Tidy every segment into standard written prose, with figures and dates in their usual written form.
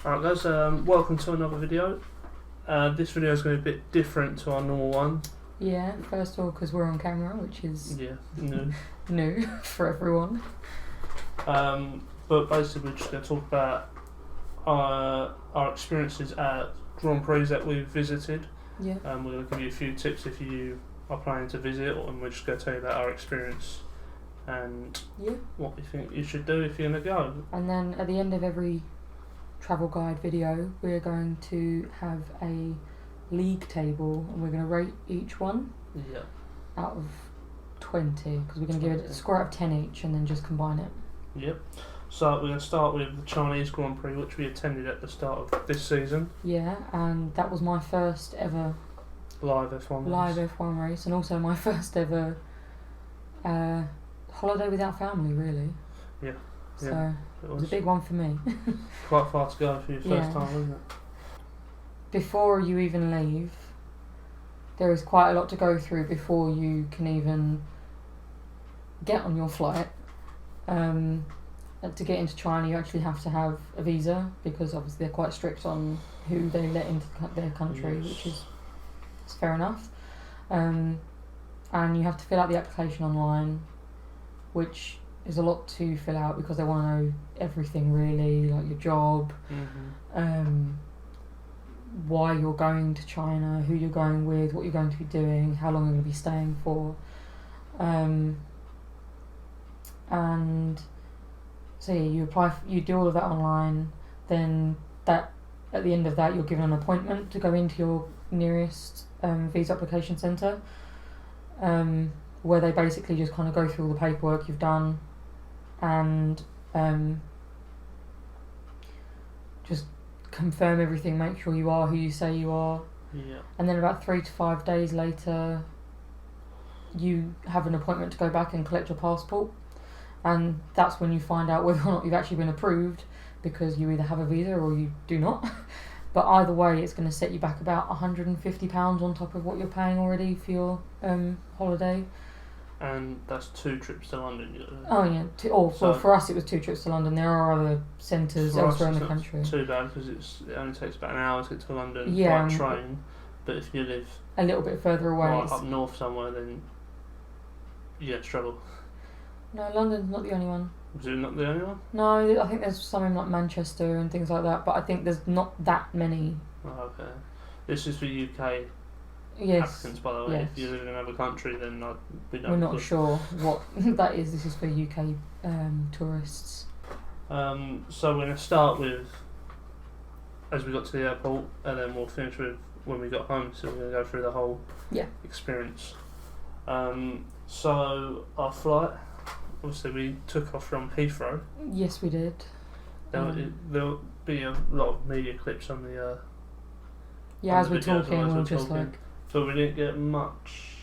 Alright guys, welcome to another video. This video is going to be a bit different to our normal one. Yeah, first of all because we're on camera, which is new for everyone. But basically we're just going to talk about our experiences at Grand Prix that we've visited. Yeah. We're going to give you a few tips if you are planning to visit, and we're just going to tell you about our experience and what we think you should do if you're going to go. And then at the end of every travel guide video, we're going to have a league table and we're going to rate each one out of 20, because we're going to give it a score out of 10 each and then just combine it. Yep. So we're going to start with the Chinese Grand Prix, which we attended at the start of this season. Yeah, and that was my first ever live F1 race, and also my first ever holiday without family, really. Yeah. So it was a big one for me. Quite far to go for your first time, wasn't it? Before you even leave, there is quite a lot to go through before you can even get on your flight. To get into China, you actually have to have a visa, because obviously they're quite strict on who they let into their country, which is fair enough. And you have to fill out the application online, which is a lot to fill out because they want to know everything, really, like your job, why you're going to China, who you're going with, what you're going to be doing, how long you're going to be staying for. And so you apply, you do all of that online. Then that at the end of that, you're given an appointment to go into your nearest visa application centre, where they basically just kind of go through all the paperwork you've done and just confirm everything, make sure you are who you say you are. Yeah. And then about 3 to 5 days later, you have an appointment to go back and collect your passport, and that's when you find out whether or not you've actually been approved, because you either have a visa or you do not. But either way, it's going to set you back about £150 on top of what you're paying already for your holiday. And that's 2 trips to London. Oh yeah, for us it was 2 trips to London. There are other centres elsewhere in the country. Too bad, because it only takes about an hour to get to London by train. But if you live a little bit further away, up north somewhere, then struggle. No, London's not the only one. Is it not the only one? No, I think there's some in like Manchester and things like that, but I think there's not that many. Oh, okay. This is for UK applicants, by the way. Yes. If you live in another country, then we're not sure what that is. This is for UK tourists. So we're going to start with as we got to the airport, and then we'll finish with when we got home. So we're going to go through the whole experience. So our flight, obviously we took off from Heathrow. Yes, we did. There'll be a lot of media clips on the as we're talking, we'll just like. But we didn't get much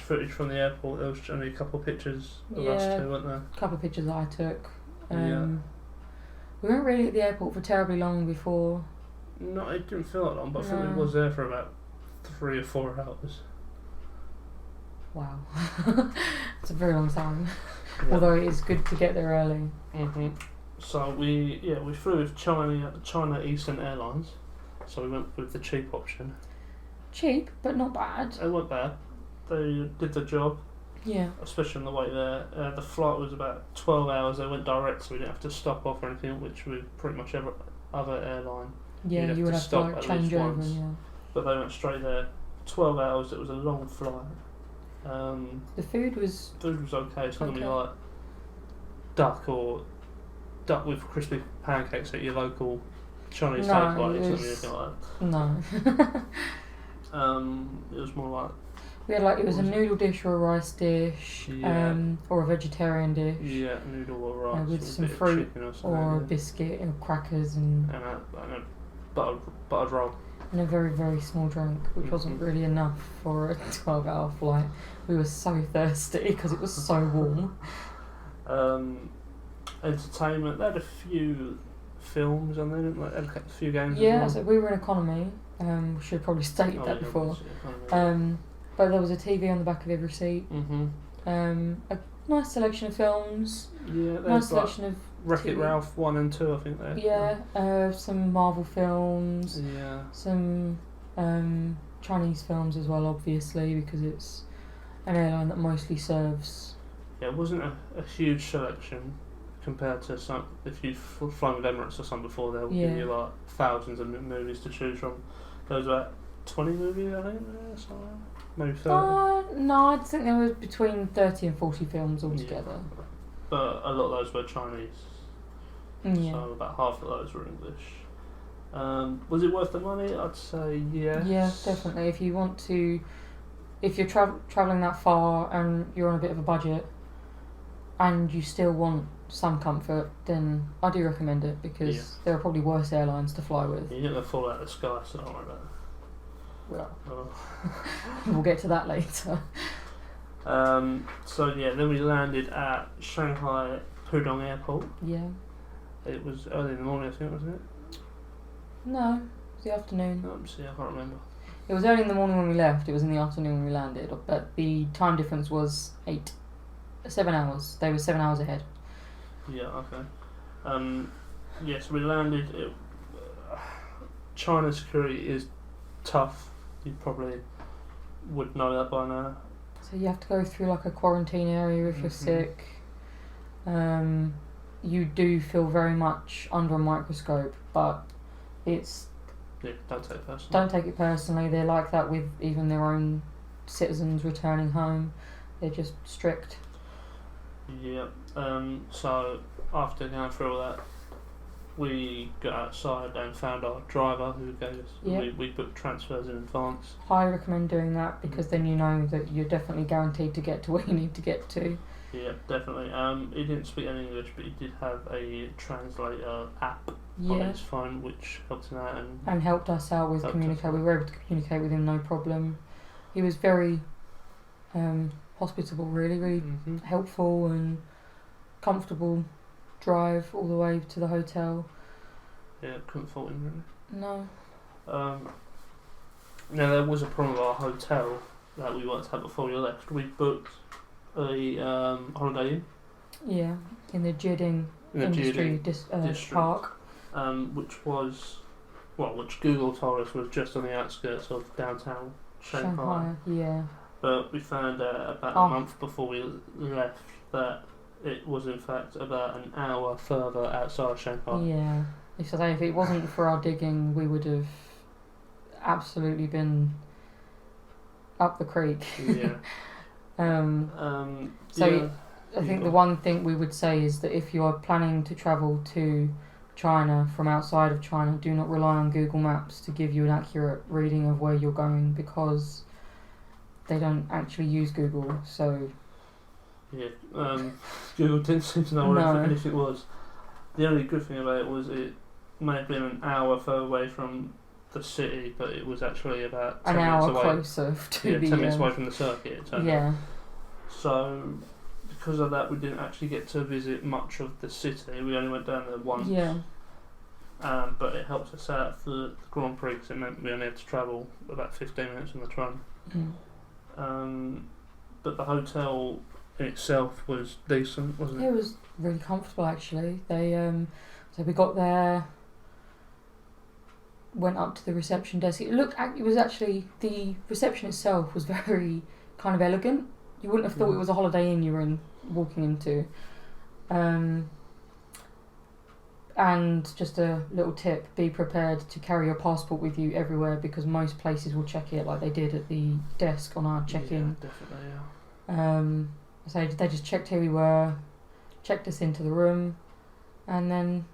footage from the airport. There was only a couple of pictures of us two, weren't there? A couple of pictures that I took. We weren't really at the airport for terribly long before. No, it didn't feel that long, but I think we was there for about 3 or 4 hours. Wow. It's a very long time. Although it is good to get there early. So we flew with China Eastern Airlines. So we went with the cheap option. Cheap, but not bad. It wasn't bad. They did the job. Yeah. Especially on the way there. The flight was about 12 hours. They went direct, so we didn't have to stop off or anything, which with pretty much every other airline. Yeah, you would have to like change over. Once. Yeah. But they went straight there. 12 hours. It was a long flight. The food was okay. It's going to be like duck with crispy pancakes at your local Chinese takeaway. It's not anything like that. No. It was more like we had it was a noodle dish or a rice dish, or a vegetarian dish. Yeah, noodle or rice with some fruit or a biscuit and crackers and a buttered roll. And a very, very small drink, which wasn't really enough for a 12-hour flight. We were so thirsty because it was so warm. Entertainment, they had a few films on there, didn't they? Had a few games. Yeah, so we were in economy. We should have probably stated that before. But there was a TV on the back of every seat. nice selection of films. Yeah, Nice selection of Wreck-It TV. Ralph 1 and 2, I think they're. Yeah, some Marvel films. Yeah. Some Chinese films as well, obviously, because it's an airline that mostly serves. Yeah, it wasn't a huge selection compared to some. If you've flown with Emirates or something before, they'll give you like thousands of movies to choose from. There was about 20 movies, I think, somewhere. Maybe 30. No, I think there was between 30 and 40 films altogether. Yeah. But a lot of those were Chinese. Yeah. So about half of those were English. Was it worth the money? I'd say yes. Yeah, definitely. If you want to, if you're travelling that far and you're on a bit of a budget, and you still want some comfort, then I do recommend it, because there are probably worse airlines to fly with. You're going to fall out of the sky, so don't worry about it. Well, we'll get to that later. So yeah, then we landed at Shanghai Pudong Airport. Yeah. It was early in the morning, I think, wasn't it? No, it was the afternoon. See, I can't remember. It was early in the morning when we left. It was in the afternoon when we landed. But the time difference was 7 hours. They were 7 hours ahead. Yeah. Okay. Yes, we landed. China security is tough. You probably would know that by now. So you have to go through like a quarantine area if you're sick. You do feel very much under a microscope, but it's... Yeah, don't take it personally. Don't take it personally. They're like that with even their own citizens returning home. They're just strict. Yeah. So after going through all that, we got outside and found our driver who gave us. We booked transfers in advance. Highly recommend doing that, because then you know that you're definitely guaranteed to get to where you need to get to. Yeah, definitely. He didn't speak any English, but he did have a translator app on his phone, which helped him out and helped us out with communicate. We were able to communicate with him no problem. He was very hospitable, really helpful and comfortable. Drive all the way to the hotel. Yeah, couldn't fault him really. No. Now there was a problem with our hotel that we worked at before we left. We booked a Holiday Inn. Yeah, in the Jiading Industry District. Park. Which Google told us was just on the outskirts of downtown Shanghai. Yeah. But we found out about a month before we left that it was in fact about an hour further outside Shanghai. Yeah. If it wasn't for our digging, we would have absolutely been up the creek. Yeah. I think the one thing we would say is that if you are planning to travel to China from outside of China, do not rely on Google Maps to give you an accurate reading of where you're going, because they don't actually use Google, so... Yeah, Google didn't seem to know what anything was. The only good thing about it was it may have been an hour further away from the city, but it was actually about 10 minutes away. Closer to the... 10 minutes away from the circuit. Yeah. So, because of that, we didn't actually get to visit much of the city. We only went down there once. Yeah. But it helped us out for the Grand Prix, because it meant we only had to travel about 15 minutes on the tram. But the hotel in itself was decent, wasn't it? It was really comfortable, actually. They so we got there, went up to the reception desk. It was actually, the reception itself was very kind of elegant. You wouldn't have thought it was a Holiday Inn you were walking into. And just a little tip, be prepared to carry your passport with you everywhere, because most places will check it like they did at the desk on our check-in. Yeah, definitely, yeah. So they just checked who we were, checked us into the room, and then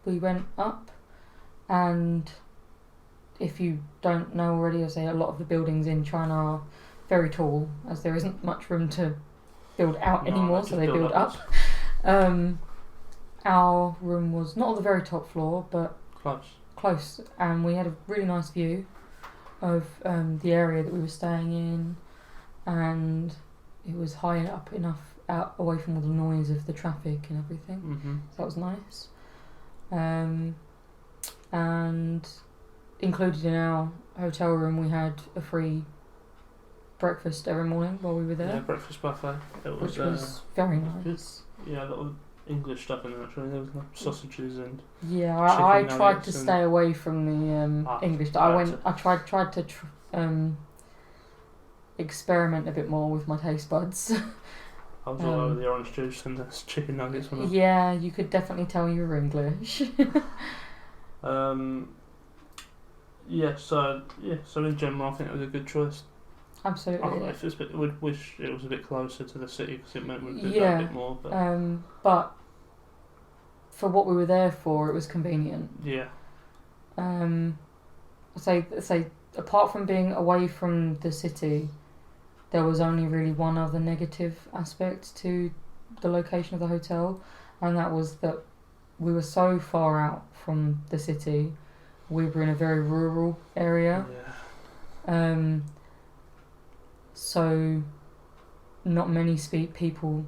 we went up. And if you don't know already, I say a lot of the buildings in China are very tall, as there isn't much room to build out anymore, so they build up. Our room was not on the very top floor, but close, and we had a really nice view of the area that we were staying in, and it was high up enough out away from all the noise of the traffic and everything. So that was nice. And included in our hotel room, we had a free breakfast every morning while we were there. Yeah, breakfast buffet. Which was very nice. Yeah, a lot of English stuff in there actually. There was sausages and yeah. I tried to and stay away from the English. I tried to experiment a bit more with my taste buds. I was all over the orange juice and the chicken nuggets. Yeah, you could definitely tell you were English. So in general, I think it was a good choice. Absolutely. I would wish it was a bit closer to the city because it meant we could do yeah. a bit more. But for what we were there for, it was convenient. Yeah. Say apart from being away from the city, there was only really one other negative aspect to the location of the hotel, and that was that we were so far out from the city. We were in a very rural area. Yeah. So not many people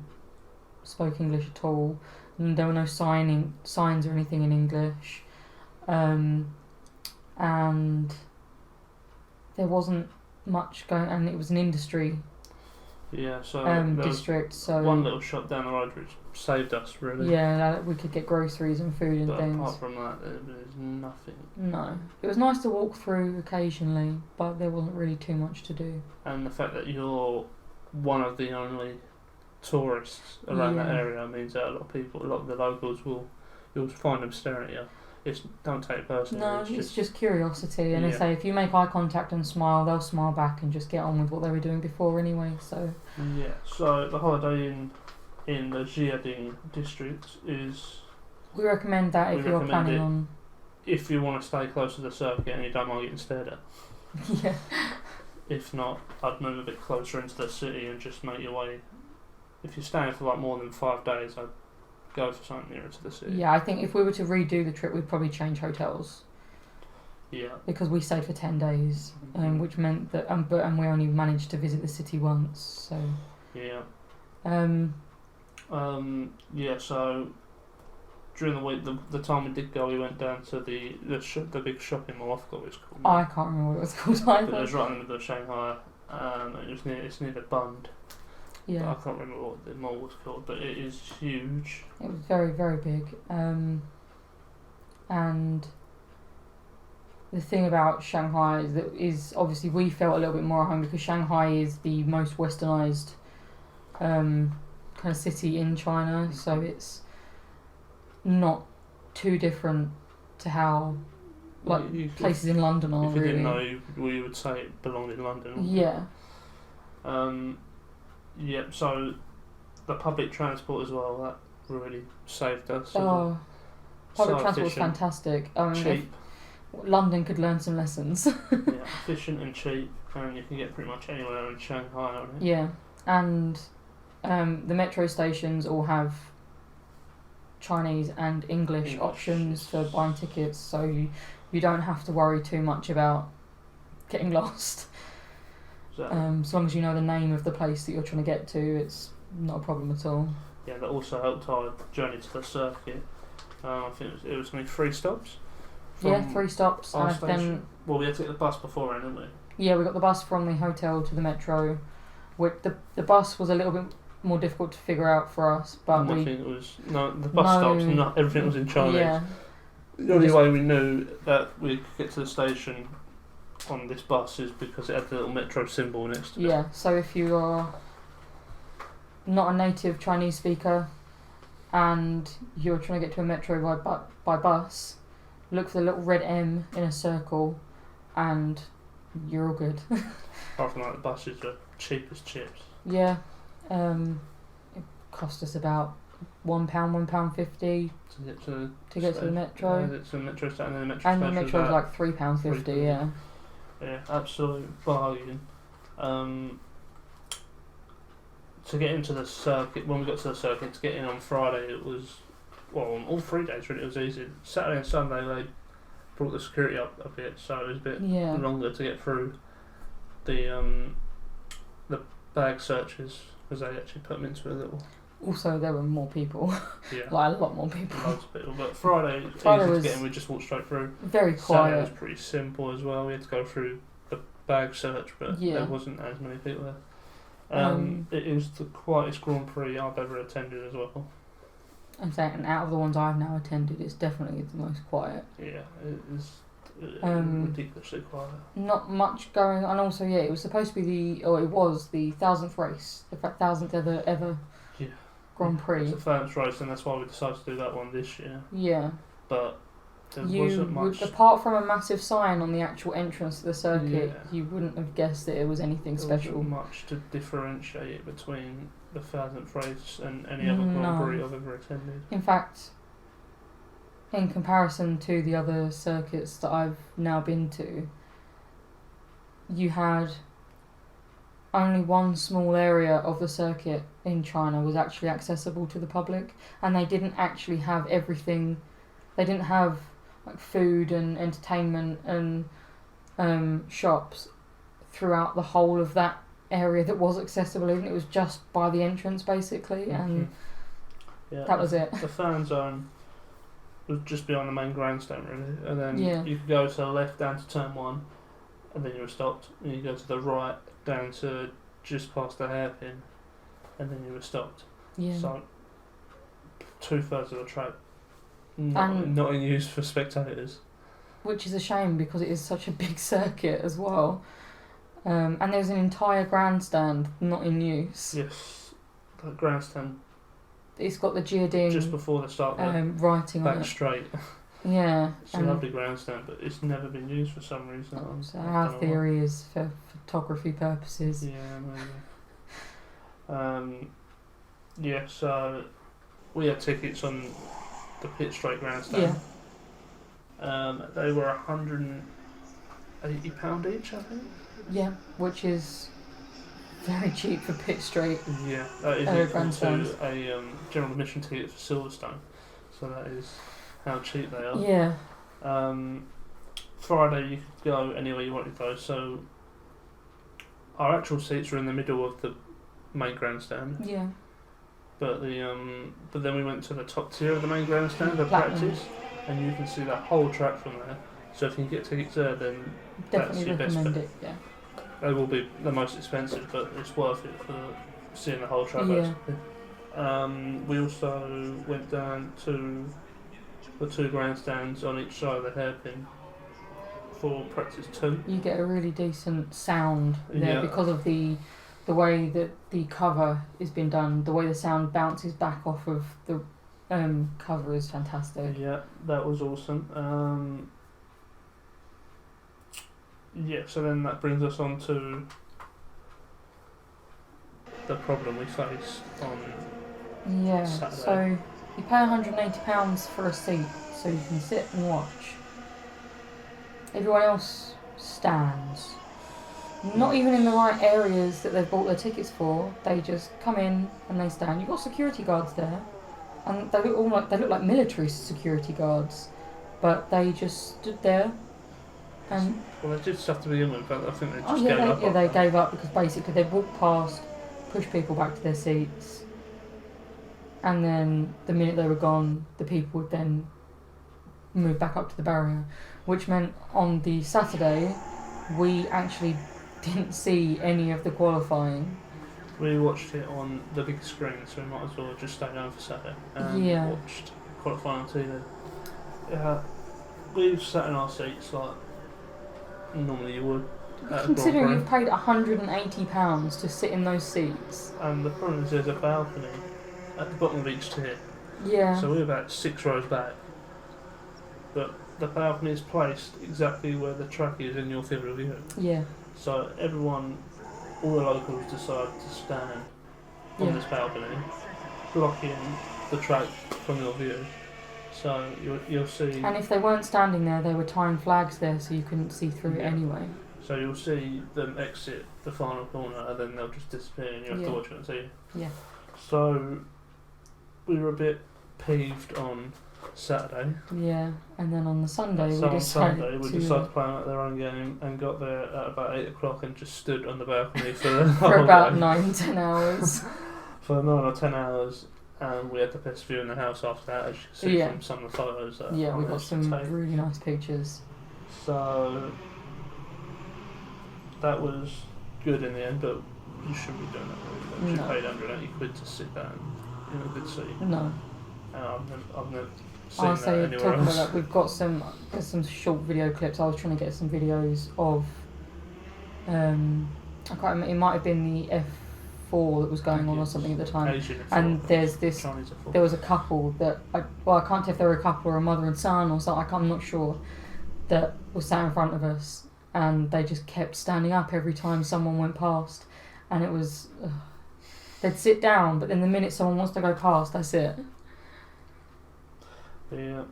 spoke English at all, and there were no signs or anything in English, and there wasn't much going, and it was an industry district. So one little shop down the road which saved us really. Yeah, we could get groceries and food and but things. Apart from that, there's nothing. No, it was nice to walk through occasionally, but there wasn't really too much to do. And the fact that you're one of the only tourists around that area means that a lot of the locals you'll find them staring at you. Don't take it personally. No, it's just curiosity, and they say if you make eye contact and smile, they'll smile back and just get on with what they were doing before anyway. So so the holiday in the Jiading district is. We recommend that if you're planning on. If you want to stay close to the circuit and you don't mind getting stared at. Yeah. If not, I'd move a bit closer into the city and just make your way. If you're staying for like more than 5 days, I'd go for something nearer to the city. Yeah, I think if we were to redo the trip, we'd probably change hotels. Yeah. Because we stayed for 10 days, which meant that, and we only managed to visit the city once, so. Yeah. So during the week, the time we did go, we went down to the big shopping mall. I forgot what it's called. I can't remember what it was called either. But it was right in the middle of Shanghai. It's near the Bund. Yeah. But I can't remember what the mall was called, but it is huge. It was very, very big. And the thing about Shanghai is obviously we felt a little bit more at home because Shanghai is the most westernised kind of city in China, so it's not too different to how places in London are. If you really didn't know, we would say it belonged in London. Yeah. So the public transport as well, that really saved us. Public transport was fantastic. Cheap. London could learn some lessons. Efficient and cheap, and you can get pretty much anywhere in Shanghai on it. Yeah, and the metro stations all have Chinese and English options for buying tickets, so you don't have to worry too much about getting lost. As long as you know the name of the place that you're trying to get to, it's not a problem at all. Yeah, that also helped our journey to the circuit. I think it was only 3 stops. 3 stops. And then we had to get the bus beforehand, didn't we? Yeah, we got the bus from the hotel to the metro. The bus was a little bit more difficult to figure out for us, but the bus stops. Not everything was in Chinese. Yeah. The only way we knew that we could get to the station on this bus is because it had the little metro symbol next to it. Yeah, so if you are not a native Chinese speaker and you're trying to get to a metro by bus, look for the little red M in a circle and you're all good. Apart from that, the buses are cheap as chips. Yeah. It cost us about £1.50 to get to the metro. It's a metro station and the metro station. And the metro was like £3.50, yeah. Yeah, absolute bargain. To get into the circuit, when we got to the circuit, to get in on Friday, it was, on all 3 days really, it was easy. Saturday and Sunday they brought the security up a bit, so it was a bit longer to get through the bag searches, because they actually put them into a little... Also, there were more people. Yeah. Like, a lot more people. Loads of people. But Friday was easy to get in, we just walked straight through. Very quiet. Saturday was pretty simple as well. We had to go through the bag search, but there wasn't as many people there. It is the quietest Grand Prix I've ever attended as well. And out of the ones I've now attended, it's definitely the most quiet. Yeah, it is ridiculously quiet. Not much going on. And also, it was supposed to be it was the 1000th race, the 1000th ever Grand Prix. It's the 1000th race, and that's why we decided to do that one this year. Yeah. But there wasn't much. Apart from a massive sign on the actual entrance to the circuit, you wouldn't have guessed that it was anything special. There wasn't much to differentiate it between the 1000th race and any other Grand Prix I've ever attended. In fact, in comparison to the other circuits that I've now been to, you had only one small area of the circuit in China was actually accessible to the public, and they didn't actually have everything. They didn't have like food and entertainment and shops throughout the whole of that area that was accessible. Even it was just by the entrance basically, and that was it. The fan zone was just beyond the main grandstand really, and then you could go to the left down to turn 1, and then you were stopped, and you go to the right down to just past the hairpin, and then you were stopped. So 2/3 of the track not in use for spectators, which is a shame because it is such a big circuit as well. And there's an entire grandstand not in use. Yes, the grandstand. It's got the Jiading just before the start writing back on it. Straight. Yeah. It's a lovely grandstand, but it's never been used for some reason. So our theory is for photography purposes. Yeah, maybe. So we had tickets on the pit straight grandstand. They were £180 each, I think. Yeah, which is very cheap for pit straight. Yeah, that is equal to a general admission ticket for Silverstone. So that is how cheap they are. Yeah. Friday you could go anywhere you wanted though. So our actual seats were in the middle of the main grandstand. Yeah. But then we went to the top tier of the main grandstand, the practice, and you can see that whole track from there. So if you can get tickets there, then definitely that's your best recommend bet. it. Yeah. They will be the most expensive, but it's worth it for seeing the whole track. Yeah. Basically. We also went down to the 2 grandstands on each side of the hairpin for practice 2. You get a really decent sound there because of the way that the cover is being done. The way the sound bounces back off of the cover is fantastic. Yeah, that was awesome. So then that brings us on to the problem we faced on Saturday. So you pay £180 for a seat so you can sit and watch. Everyone else stands. Not even in the right areas that they've bought their tickets for. They just come in and they stand. You've got security guards there, and they look like military security guards, but they just stood there. And well, they did stuff to begin with, but I think they just gave up. Yeah, they gave up because basically they walked past, pushed people back to their seats, and then the minute they were gone, the people would then move back up to the barrier, which meant on the Saturday we actually didn't see any of the qualifying. We watched it on the big screen, so we might as well just stay down for Saturday and watched qualifying on TV. We sat in our seats like normally you would. Considering you've paid £180 to sit in those seats. And the problem is there's a balcony at the bottom of each tier. Yeah. So we're about 6 rows back. But the balcony is placed exactly where the track is in your field of view. Yeah. So all the locals decide to stand on this balcony, blocking the track from your view. So you'll see. And if they weren't standing there, they were tying flags there, so you couldn't see through it anyway. So you'll see them exit the final corner, and then they'll just disappear, and you have to watch it and see. Yeah. So we were a bit peeved on Saturday. Yeah, and then on the Sunday we decided to play them at their own game and got there at about 8 o'clock and just stood on the balcony for about 9-10 hours. For 9 or 10 hours, and we had the best view in the house after that, as you can see from some of the photos. We got some really nice pictures. So that was good in the end, but you shouldn't be doing that really. You No. paid £180 to sit down in a good seat. No. And I've never I'll seen say, that anywhere talking else. about that, we've got there's some short video clips. I was trying to get some videos of, I can't remember, it might have been the F4 that was going on or something at the time. Asian And F4, there's this, Chinese F4. there was a couple that, I can't tell if they were a couple or a mother and son or something, I'm not sure, that was sat in front of us, and they just kept standing up every time someone went past, and it was, they'd sit down, but then the minute someone wants to go past, that's it. Yeah.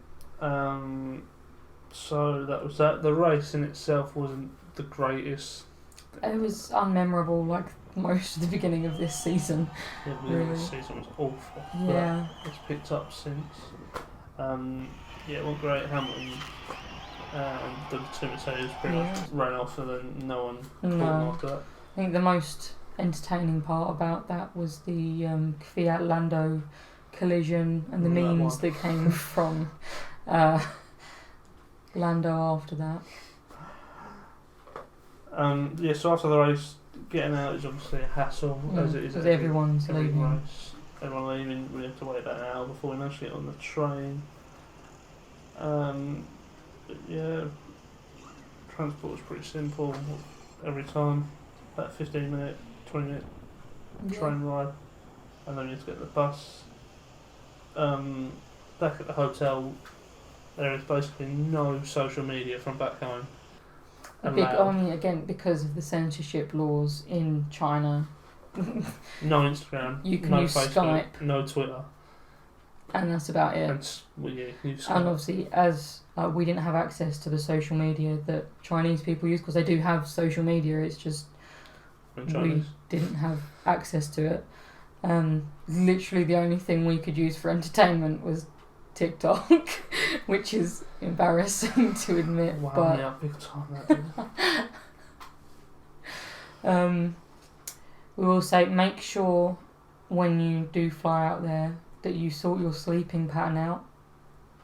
So that was that. The race in itself wasn't the greatest. It was unmemorable, like most of the beginning of this season. Yeah, the beginning of the season was awful. Yeah. But it's picked up since. Yeah, it wasn't great. Hamilton and the two Mercedes pretty much ran off, and then no one caught them after that. I think the most entertaining part about that was the Fiat Lando collision and the memes that came from Lando after that. Yeah, so after the race, getting out is obviously a hassle, as it is because every everyone's leaving. race. Everyone leaving, we have to wait about an hour before we manage to get on the train. Yeah, transport was pretty simple every time. About 15-minute, 20-minute train ride, and then you have to get the bus. Back at the hotel, there is basically no social media from back home. Only again because of the censorship laws in China. No Instagram, You can no use Facebook, Skype, no Twitter, and that's about it. use Skype. And obviously, as we didn't have access to the social media that Chinese people use, because they do have social media, it's just we didn't have access to it. Literally the only thing we could use for entertainment was TikTok, which is embarrassing to admit. Wow, yeah, big time that. We will say, make sure when you do fly out there that you sort your sleeping pattern out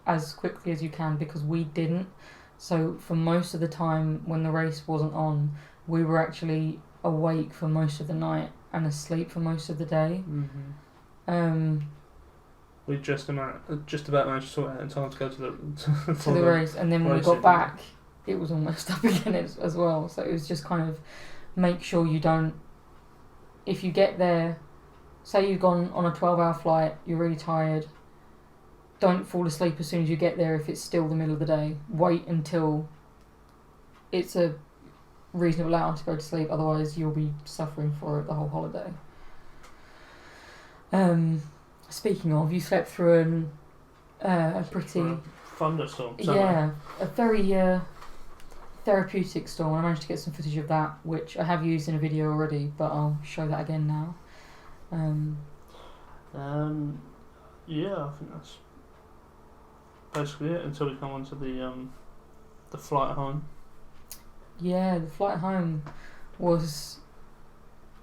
as quickly as you can, because we didn't. So for most of the time when the race wasn't on, we were actually awake for most of the night and asleep for most of the day. We just about managed to sort it out in time to go to the race, and then when we got back, it was almost up again as well. So it was just kind of make sure you don't. If you get there, say you've gone on a 12-hour flight, you're really tired. Don't fall asleep as soon as you get there if it's still the middle of the day. Wait until it's a reasonable hour to go to sleep, otherwise you'll be suffering for it the whole holiday. Speaking of, you slept through a pretty thunderstorm. A very therapeutic storm. I managed to get some footage of that, which I have used in a video already, but I'll show that again now. Yeah, I think that's basically it until we come on to the flight home. Yeah, the flight home was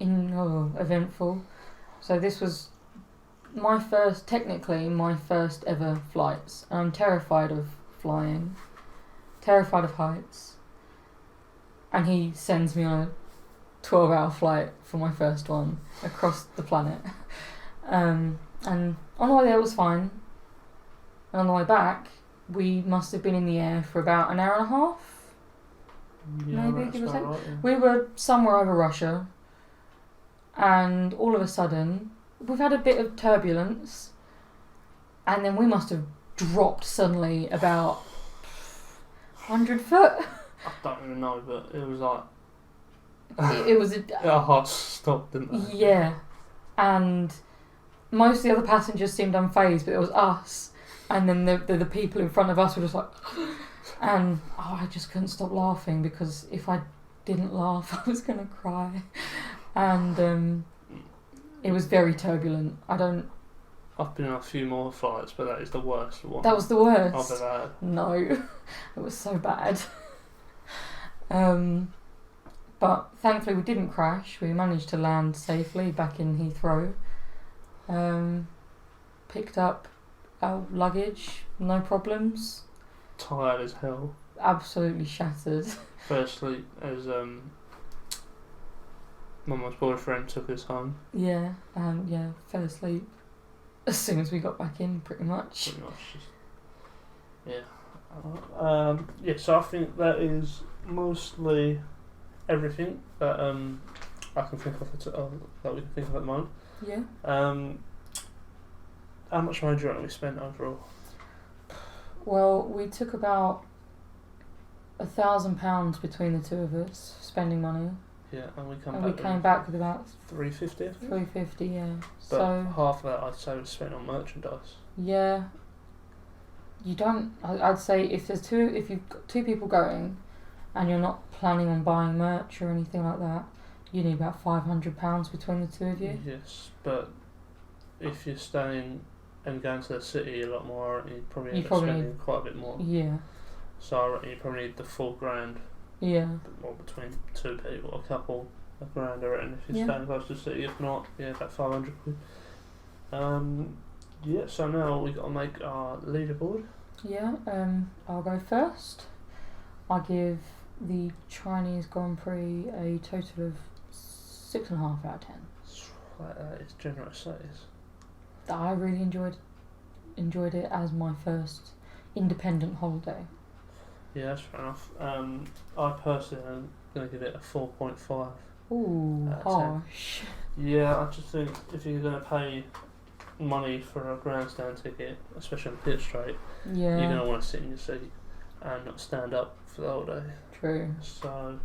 eventful. So this was technically my first ever flights. I'm terrified of flying, terrified of heights, and he sends me on a 12-hour flight for my first one across the planet. And on the way there it was fine, and on the way back we must have been in the air for about an hour and a half. Yeah, maybe give or take. right, yeah. We were somewhere over Russia, and all of a sudden we've had a bit of turbulence, and then we must have dropped suddenly about 100 foot. I don't even know, but it was like it was our hearts stopped, didn't they? Yeah, and most of the other passengers seemed unfazed, but it was us, and then the people in front of us were just like. And I just couldn't stop laughing, because if I didn't laugh I was going to cry. And it was very turbulent. I've been on a few more flights, but that is the worst one. That was the worst? I've ever had. No, it was so bad. But thankfully we didn't crash. We managed to land safely back in Heathrow. Picked up our luggage, no problems. Tired as hell. Absolutely shattered. Firstly, as Mama's boyfriend took us home. Yeah, fell asleep as soon as we got back in, pretty much. Pretty much. Yeah. So I think that is mostly everything that I can think of that we can think of at the moment. Yeah. How much money do you reckon we spent overall? Well, we took about £1,000 between the two of us spending money. Yeah, and we came back with about £350. £350, yeah. But so half of that I'd say was spent on merchandise. Yeah. You don't. I'd say if you've got two people going, and you're not planning on buying merch or anything like that, you need about £500 between the two of you. Yes, but if you're staying and going to the city a lot more, you probably end up spending quite a bit more. Yeah. So I reckon you probably need the full grand. Yeah. Or between two people, a couple, a grand, I reckon, if you're staying close to the city. If not, about 500 quid. So now we got to make our leaderboard. Yeah. I'll go first. I give the Chinese Grand Prix a total of 6.5 out of 10. That is generous. That is. I really enjoyed it as my first independent holiday. Yeah, that's fair enough. I personally am going to give it a 4.5. Ooh, harsh. Yeah, I just think if you're going to pay money for a grandstand ticket, especially on the pit straight, you're going to want to sit in your seat and not stand up for the whole day. True. So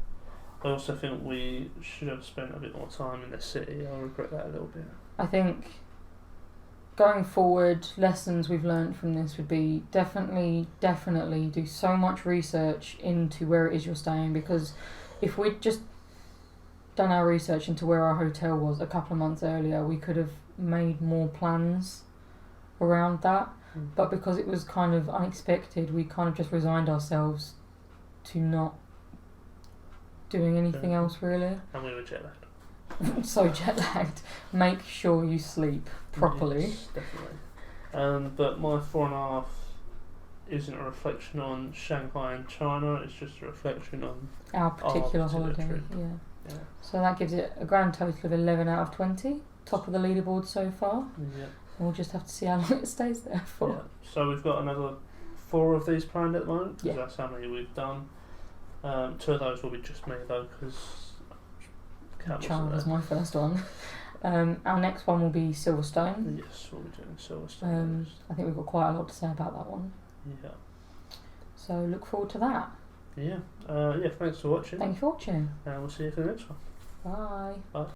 I also think we should have spent a bit more time in the city. I regret that a little bit. I think going forward, lessons we've learned from this would be definitely do so much research into where it is you're staying, because if we'd just done our research into where our hotel was a couple of months earlier, we could have made more plans around that. But because it was kind of unexpected, we kind of just resigned ourselves to not doing anything else really. And we were jet lagged. So jet lagged. Make sure you sleep properly. Yes, definitely. But my 4.5 isn't a reflection on Shanghai and China. It's just a reflection on our particular holiday. Trip. Yeah. So that gives it a grand total of 11 out of 20. Top of the leaderboard so far. Yeah. We'll just have to see how long it stays there for. Yeah. So we've got another 4 of these planned at the moment, because that's how many we've done. 2 of those will be just me though, because China was my first one. Our next one will be Silverstone. Yes, we'll be doing Silverstone. I think we've got quite a lot to say about that one. Yeah. So look forward to that. Yeah. Thanks for watching. Thank you for watching. And we'll see you for the next one. Bye. Bye.